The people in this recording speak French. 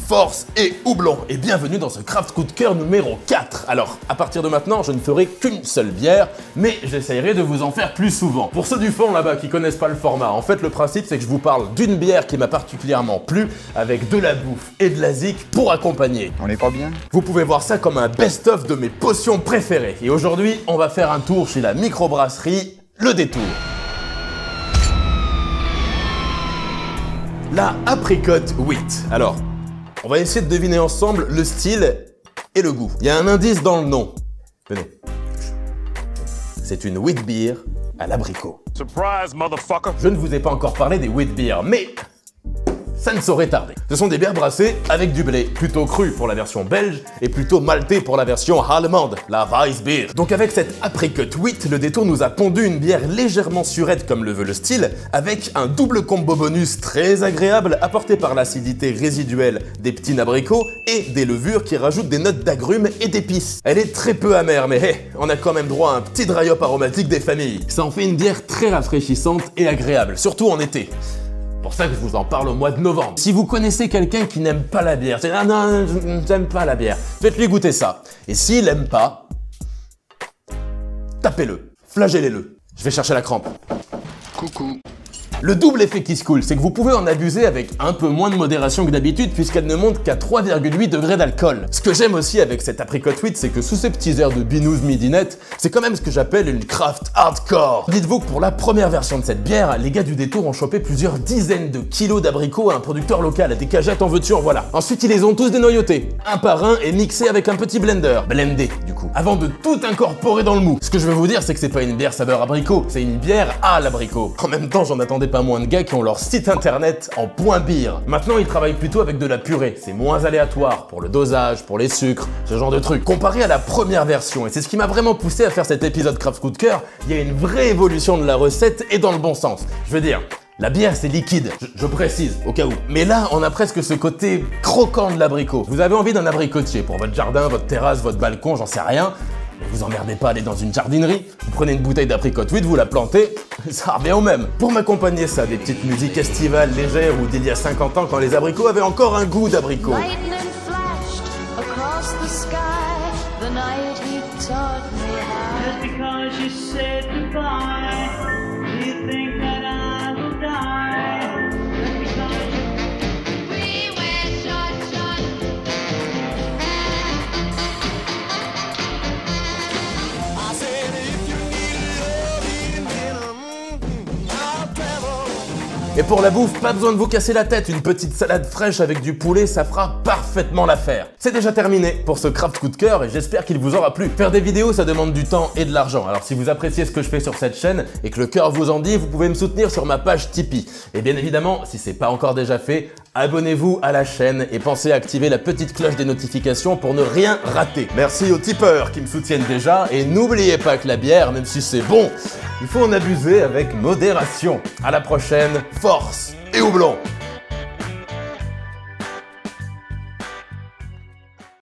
force et houblon. Et bienvenue dans ce craft coup de cœur numéro 4. Alors, à partir de maintenant, je ne ferai qu'une seule bière, mais j'essayerai de vous en faire plus souvent. Pour ceux du fond là-bas qui connaissent pas le format, en fait le principe c'est que je vous parle d'une bière qui m'a particulièrement plu, avec de la bouffe et de la zik pour accompagner. On est pas bien? Vous pouvez voir ça comme un best-of de mes potions préférées. Et aujourd'hui, on va faire un tour chez la microbrasserie Le Détour. La Apricot Wheat. Alors, on va essayer de deviner ensemble le style et le goût. Il y a un indice dans le nom. Venez. C'est une wheat beer à l'abricot. Surprise, motherfucker! Je ne vous ai pas encore parlé des wheat beers, mais ça ne saurait tarder. Ce sont des bières brassées avec du blé, plutôt cru pour la version belge et plutôt maltais pour la version allemande, la Weissbier. Donc avec cette Apricot Wheat, le Détour nous a pondu une bière légèrement surette comme le veut le style, avec un double combo bonus très agréable apporté par l'acidité résiduelle des petits abricots et des levures qui rajoutent des notes d'agrumes et d'épices. Elle est très peu amère, mais hey, on a quand même droit à un petit dry hop aromatique des familles. Ça en fait une bière très rafraîchissante et agréable, surtout en été. C'est pour ça que je vous en parle au mois de novembre. Si vous connaissez quelqu'un qui n'aime pas la bière, c'est « Ah non, j'aime pas la bière », faites-lui goûter ça. Et s'il aime pas, tapez-le, flagellez-le. Je vais chercher la crampe. Coucou. Le double effet qui se coule, c'est que vous pouvez en abuser avec un peu moins de modération que d'habitude puisqu'elle ne monte qu'à 3,8 degrés d'alcool. Ce que j'aime aussi avec cette Apricot Wheat, c'est que sous ces petits airs de binous midinette, c'est quand même ce que j'appelle une craft hardcore. Dites-vous que pour la première version de cette bière, les gars du Détour ont chopé plusieurs dizaines de kilos d'abricots à un producteur local, à des cagettes en veux-tu en voilà. Ensuite, ils les ont tous dénoyautés, un par un et mixés avec un petit blender, blendé du coup, avant de tout incorporer dans le mou. Ce que je veux vous dire, c'est que c'est pas une bière saveur abricot, c'est une bière à l'abricot. En même temps, j'en attendais pas moins de gars qui ont leur site internet en point beer. Maintenant, ils travaillent plutôt avec de la purée. C'est moins aléatoire pour le dosage, pour les sucres, ce genre de trucs. Comparé à la première version, et c'est ce qui m'a vraiment poussé à faire cet épisode Craft Coup de Cœur, il y a une vraie évolution de la recette et dans le bon sens. Je veux dire, la bière c'est liquide, je précise, au cas où. Mais là, on a presque ce côté croquant de l'abricot. Vous avez envie d'un abricotier pour votre jardin, votre terrasse, votre balcon, j'en sais rien. Vous emmerdez pas à aller dans une jardinerie, vous prenez une bouteille d'Apricot Wheat, vous la plantez, ça revient au même. Pour m'accompagner ça, des petites musiques estivales légères ou d'il y a 50 ans quand les abricots avaient encore un goût d'abricot. Et pour la bouffe, pas besoin de vous casser la tête, une petite salade fraîche avec du poulet, ça fera parfaitement l'affaire. C'est déjà terminé pour ce craft coup de cœur et j'espère qu'il vous aura plu. Faire des vidéos, ça demande du temps et de l'argent. Alors si vous appréciez ce que je fais sur cette chaîne et que le cœur vous en dit, vous pouvez me soutenir sur ma page Tipeee. Et bien évidemment, si c'est pas encore déjà fait, abonnez-vous à la chaîne et pensez à activer la petite cloche des notifications pour ne rien rater. Merci aux tipeurs qui me soutiennent déjà et n'oubliez pas que la bière, même si c'est bon, il faut en abuser avec modération. À la prochaine, force et houblon!